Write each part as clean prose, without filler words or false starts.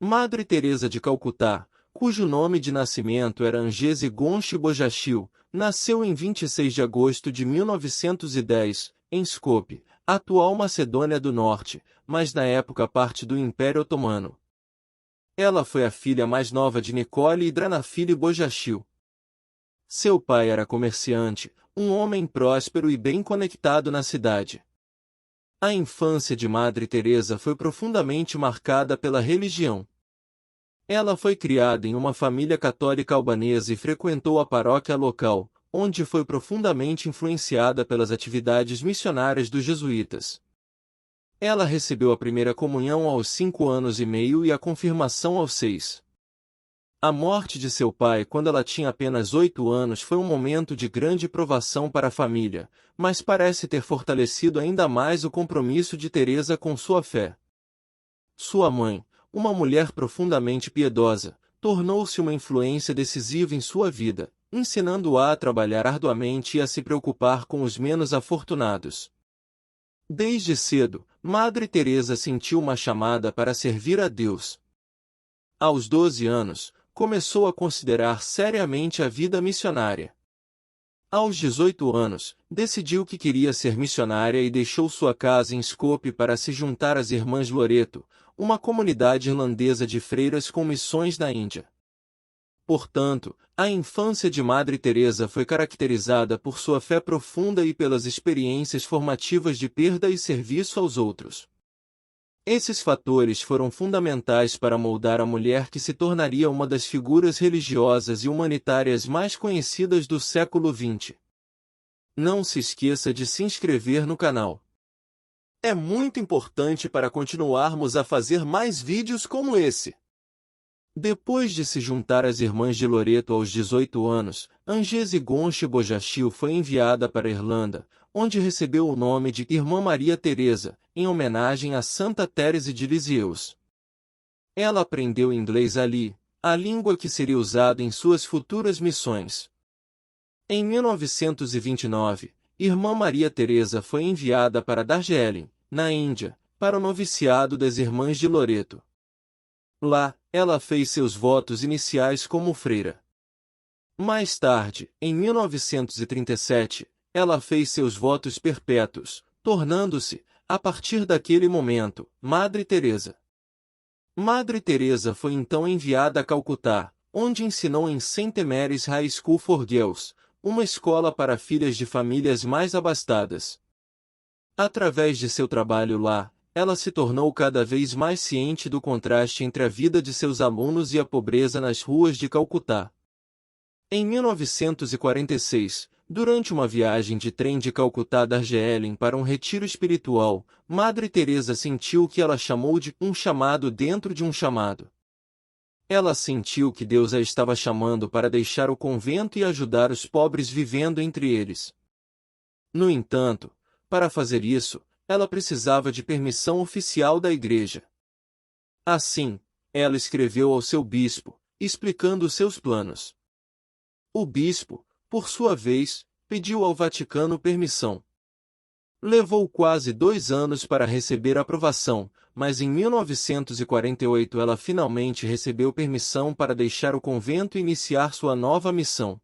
Madre Teresa de Calcutá, cujo nome de nascimento era Angese Gonchi Bojashil, nasceu em 26 de agosto de 1910, em Skopje, atual Macedônia do Norte, mas na época parte do Império Otomano. Ela foi a filha mais nova de Nicole e Dranafili Bojashil. Seu pai era comerciante, um homem próspero e bem conectado na cidade. A infância de Madre Teresa foi profundamente marcada pela religião. Ela foi criada em uma família católica albanesa e frequentou a paróquia local, onde foi profundamente influenciada pelas atividades missionárias dos jesuítas. Ela recebeu a primeira comunhão aos 5 anos e meio e a confirmação aos 6. A morte de seu pai quando ela tinha apenas 8 anos foi um momento de grande provação para a família, mas parece ter fortalecido ainda mais o compromisso de Teresa com sua fé. Sua mãe, uma mulher profundamente piedosa, tornou-se uma influência decisiva em sua vida, ensinando-a a trabalhar arduamente e a se preocupar com os menos afortunados. Desde cedo, Madre Teresa sentiu uma chamada para servir a Deus. Aos 12 anos, começou a considerar seriamente a vida missionária. Aos 18 anos, decidiu que queria ser missionária e deixou sua casa em Skopje para se juntar às Irmãs Loreto, uma comunidade irlandesa de freiras com missões na Índia. Portanto, a infância de Madre Teresa foi caracterizada por sua fé profunda e pelas experiências formativas de perda e serviço aos outros. Esses fatores foram fundamentais para moldar a mulher que se tornaria uma das figuras religiosas e humanitárias mais conhecidas do século XX. Não se esqueça de se inscrever no canal. É muito importante para continuarmos a fazer mais vídeos como esse. Depois de se juntar às Irmãs de Loreto aos 18 anos, Angese Gonchi Bojashil foi enviada para a Irlanda, onde recebeu o nome de Irmã Maria Teresa, em homenagem a Santa Teresa de Lisieux. Ela aprendeu inglês ali, a língua que seria usada em suas futuras missões. Em 1929, Irmã Maria Teresa foi enviada para Darjeeling, na Índia, para o noviciado das Irmãs de Loreto. Lá, ela fez seus votos iniciais como freira. Mais tarde, em 1937, ela fez seus votos perpétuos, tornando-se, a partir daquele momento, Madre Teresa. Madre Teresa foi então enviada a Calcutá, onde ensinou em St. Mary's High School for Girls, uma escola para filhas de famílias mais abastadas. Através de seu trabalho lá, ela se tornou cada vez mais ciente do contraste entre a vida de seus alunos e a pobreza nas ruas de Calcutá. Em 1946, durante uma viagem de trem de Calcutá a Darjeeling para um retiro espiritual, Madre Teresa sentiu o que ela chamou de um chamado dentro de um chamado. Ela sentiu que Deus a estava chamando para deixar o convento e ajudar os pobres vivendo entre eles. No entanto, para fazer isso, ela precisava de permissão oficial da igreja. Assim, ela escreveu ao seu bispo, explicando seus planos. O bispo, por sua vez, pediu ao Vaticano permissão. Levou quase 2 anos para receber aprovação, mas em 1948 ela finalmente recebeu permissão para deixar o convento e iniciar sua nova missão.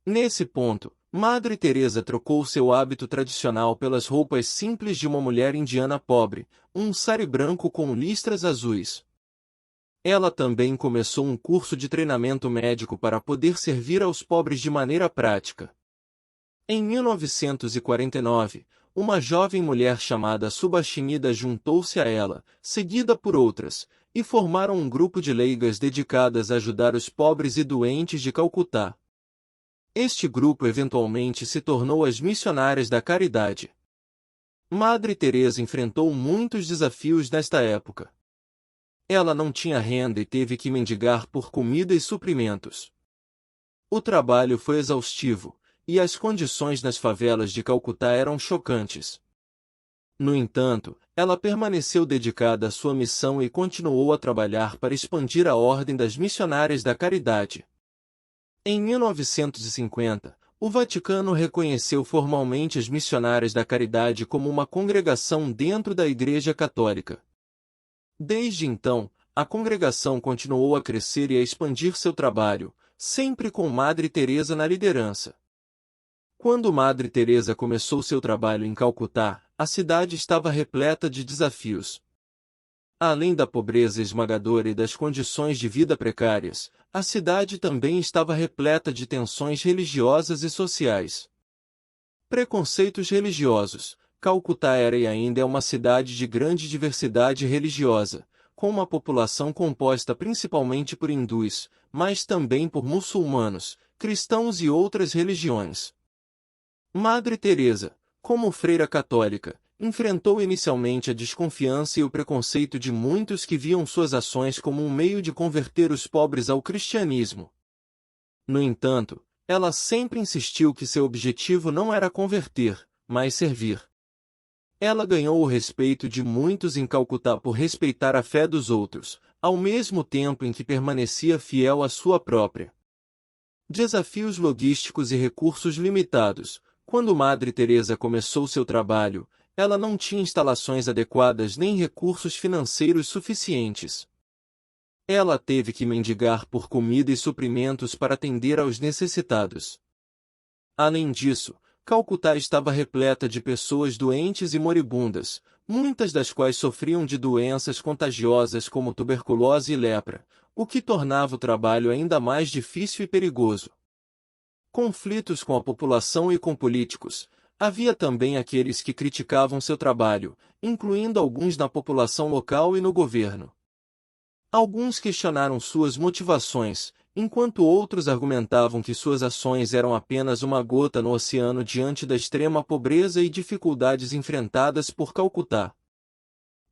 Nesse ponto, Madre Teresa trocou seu hábito tradicional pelas roupas simples de uma mulher indiana pobre, um sari branco com listras azuis. Ela também começou um curso de treinamento médico para poder servir aos pobres de maneira prática. Em 1949, uma jovem mulher chamada Subhashinida juntou-se a ela, seguida por outras, e formaram um grupo de leigas dedicadas a ajudar os pobres e doentes de Calcutá. Este grupo eventualmente se tornou as Missionárias da Caridade. Madre Teresa enfrentou muitos desafios nesta época. Ela não tinha renda e teve que mendigar por comida e suprimentos. O trabalho foi exaustivo, e as condições nas favelas de Calcutá eram chocantes. No entanto, ela permaneceu dedicada à sua missão e continuou a trabalhar para expandir a Ordem das Missionárias da Caridade. Em 1950, o Vaticano reconheceu formalmente as Missionárias da Caridade como uma congregação dentro da Igreja Católica. Desde então, a congregação continuou a crescer e a expandir seu trabalho, sempre com Madre Teresa na liderança. Quando Madre Teresa começou seu trabalho em Calcutá, a cidade estava repleta de desafios. Além da pobreza esmagadora e das condições de vida precárias, a cidade também estava repleta de tensões religiosas e sociais. Preconceitos religiosos. Calcutá era e ainda é uma cidade de grande diversidade religiosa, com uma população composta principalmente por hindus, mas também por muçulmanos, cristãos e outras religiões. Madre Teresa, como freira católica, enfrentou inicialmente a desconfiança e o preconceito de muitos que viam suas ações como um meio de converter os pobres ao cristianismo. No entanto, ela sempre insistiu que seu objetivo não era converter, mas servir. Ela ganhou o respeito de muitos em Calcutá por respeitar a fé dos outros, ao mesmo tempo em que permanecia fiel à sua própria. Desafios logísticos e recursos limitados. Quando Madre Teresa começou seu trabalho, ela não tinha instalações adequadas nem recursos financeiros suficientes. Ela teve que mendigar por comida e suprimentos para atender aos necessitados. Além disso, Calcutá estava repleta de pessoas doentes e moribundas, muitas das quais sofriam de doenças contagiosas como tuberculose e lepra, o que tornava o trabalho ainda mais difícil e perigoso. Conflitos com a população e com políticos. Havia também aqueles que criticavam seu trabalho, incluindo alguns na população local e no governo. Alguns questionaram suas motivações, enquanto outros argumentavam que suas ações eram apenas uma gota no oceano diante da extrema pobreza e dificuldades enfrentadas por Calcutá.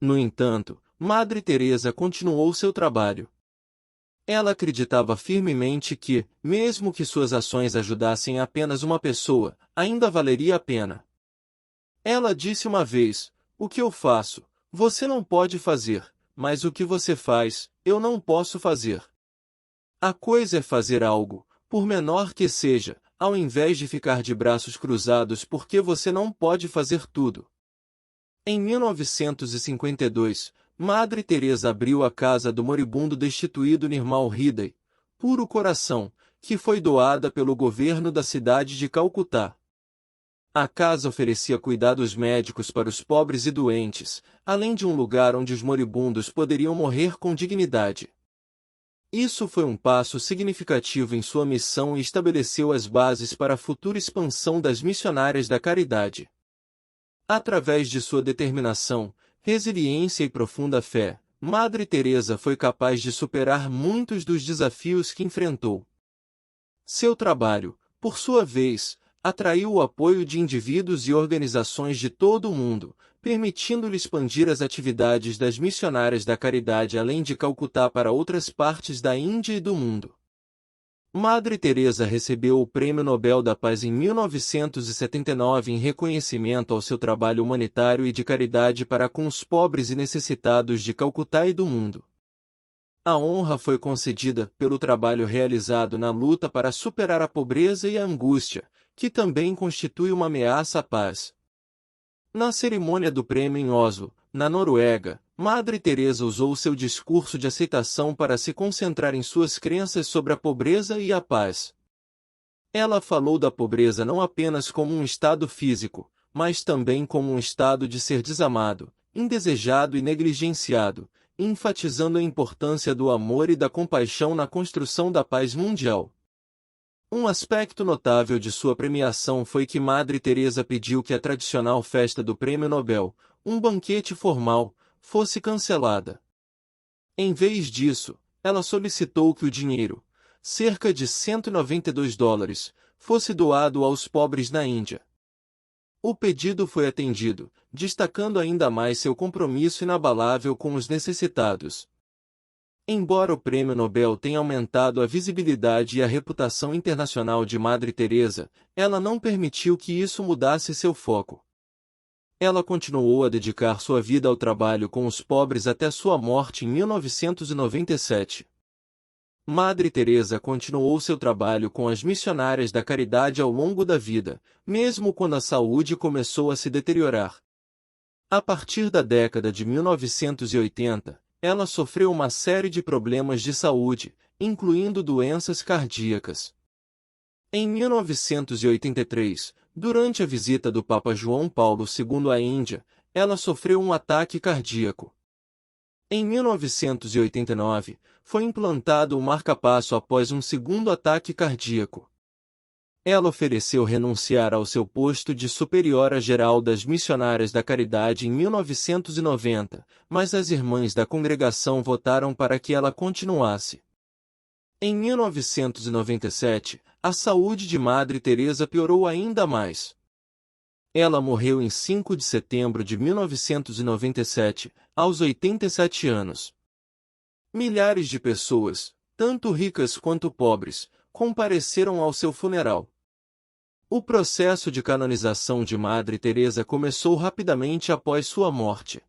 No entanto, Madre Teresa continuou seu trabalho. Ela acreditava firmemente que, mesmo que suas ações ajudassem apenas uma pessoa, ainda valeria a pena. Ela disse uma vez: "O que eu faço, você não pode fazer, mas o que você faz, eu não posso fazer." A coisa é fazer algo, por menor que seja, ao invés de ficar de braços cruzados porque você não pode fazer tudo. Em 1952, Madre Teresa abriu a casa do moribundo destituído Nirmal Hriday, Puro Coração, que foi doada pelo governo da cidade de Calcutá. A casa oferecia cuidados médicos para os pobres e doentes, além de um lugar onde os moribundos poderiam morrer com dignidade. Isso foi um passo significativo em sua missão e estabeleceu as bases para a futura expansão das missionárias da caridade. Através de sua determinação, resiliência e profunda fé, Madre Teresa foi capaz de superar muitos dos desafios que enfrentou. Seu trabalho, por sua vez, atraiu o apoio de indivíduos e organizações de todo o mundo, permitindo-lhe expandir as atividades das missionárias da caridade além de Calcutá para outras partes da Índia e do mundo. Madre Teresa recebeu o Prêmio Nobel da Paz em 1979 em reconhecimento ao seu trabalho humanitário e de caridade para com os pobres e necessitados de Calcutá e do mundo. A honra foi concedida pelo trabalho realizado na luta para superar a pobreza e a angústia, que também constitui uma ameaça à paz. Na cerimônia do prêmio em Oslo, na Noruega, Madre Teresa usou seu discurso de aceitação para se concentrar em suas crenças sobre a pobreza e a paz. Ela falou da pobreza não apenas como um estado físico, mas também como um estado de ser desamado, indesejado e negligenciado, enfatizando a importância do amor e da compaixão na construção da paz mundial. Um aspecto notável de sua premiação foi que Madre Teresa pediu que a tradicional festa do Prêmio Nobel, um banquete formal, fosse cancelada. Em vez disso, ela solicitou que o dinheiro, cerca de $192, fosse doado aos pobres na Índia. O pedido foi atendido, destacando ainda mais seu compromisso inabalável com os necessitados. Embora o Prêmio Nobel tenha aumentado a visibilidade e a reputação internacional de Madre Teresa, ela não permitiu que isso mudasse seu foco. Ela continuou a dedicar sua vida ao trabalho com os pobres até sua morte em 1997. Madre Teresa continuou seu trabalho com as missionárias da caridade ao longo da vida, mesmo quando a saúde começou a se deteriorar. A partir da década de 1980, ela sofreu uma série de problemas de saúde, incluindo doenças cardíacas. Em 1983, durante a visita do Papa João Paulo II à Índia, ela sofreu um ataque cardíaco. Em 1989, foi implantado o marca-passo após um segundo ataque cardíaco. Ela ofereceu renunciar ao seu posto de superiora-geral das Missionárias da Caridade em 1990, mas as irmãs da congregação votaram para que ela continuasse. Em 1997, a saúde de Madre Teresa piorou ainda mais. Ela morreu em 5 de setembro de 1997, aos 87 anos. Milhares de pessoas, tanto ricas quanto pobres, compareceram ao seu funeral. O processo de canonização de Madre Teresa começou rapidamente após sua morte.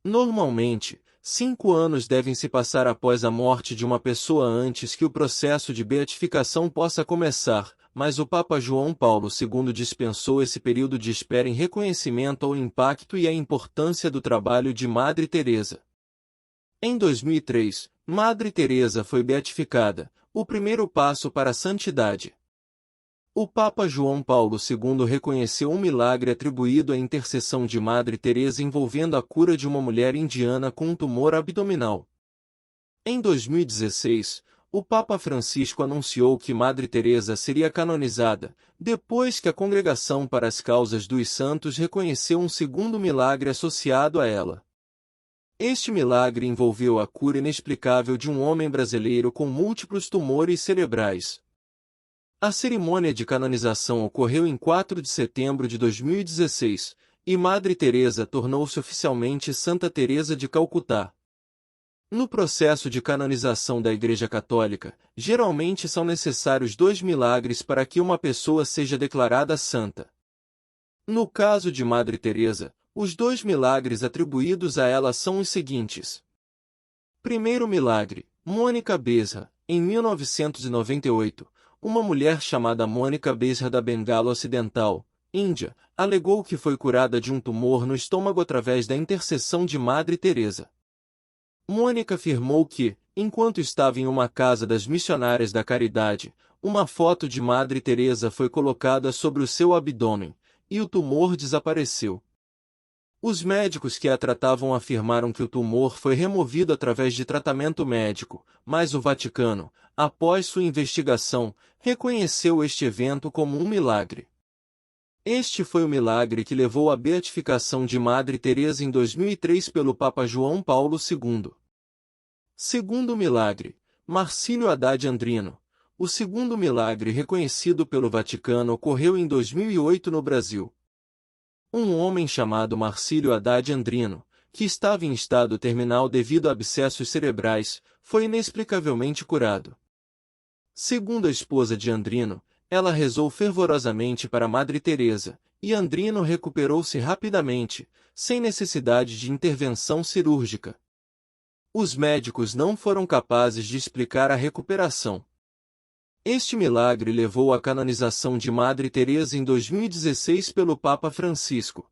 Normalmente, 5 anos devem se passar após a morte de uma pessoa antes que o processo de beatificação possa começar, mas o Papa João Paulo II dispensou esse período de espera em reconhecimento ao impacto e à importância do trabalho de Madre Teresa. Em 2003, Madre Teresa foi beatificada, o primeiro passo para a santidade. O Papa João Paulo II reconheceu um milagre atribuído à intercessão de Madre Teresa envolvendo a cura de uma mulher indiana com um tumor abdominal. Em 2016, o Papa Francisco anunciou que Madre Teresa seria canonizada, depois que a Congregação para as Causas dos Santos reconheceu um segundo milagre associado a ela. Este milagre envolveu a cura inexplicável de um homem brasileiro com múltiplos tumores cerebrais. A cerimônia de canonização ocorreu em 4 de setembro de 2016, e Madre Teresa tornou-se oficialmente Santa Teresa de Calcutá. No processo de canonização da Igreja Católica, geralmente são necessários 2 milagres para que uma pessoa seja declarada santa. No caso de Madre Teresa, os 2 milagres atribuídos a ela são os seguintes. Primeiro milagre, Mônica Bezerra, em 1998, uma mulher chamada Mônica Bezerra da Bengala Ocidental, Índia, alegou que foi curada de um tumor no estômago através da intercessão de Madre Teresa. Mônica afirmou que, enquanto estava em uma casa das missionárias da caridade, uma foto de Madre Teresa foi colocada sobre o seu abdômen, e o tumor desapareceu. Os médicos que a tratavam afirmaram que o tumor foi removido através de tratamento médico, mas o Vaticano, após sua investigação, reconheceu este evento como um milagre. Este foi o milagre que levou à beatificação de Madre Teresa em 2003 pelo Papa João Paulo II. Segundo milagre, Marcílio Haddad Andrino. O segundo milagre reconhecido pelo Vaticano ocorreu em 2008 no Brasil. Um homem chamado Marcílio Haddad Andrino, que estava em estado terminal devido a abscessos cerebrais, foi inexplicavelmente curado. Segundo a esposa de Andrino, ela rezou fervorosamente para Madre Teresa, e Andrino recuperou-se rapidamente, sem necessidade de intervenção cirúrgica. Os médicos não foram capazes de explicar a recuperação. Este milagre levou à canonização de Madre Teresa em 2016 pelo Papa Francisco.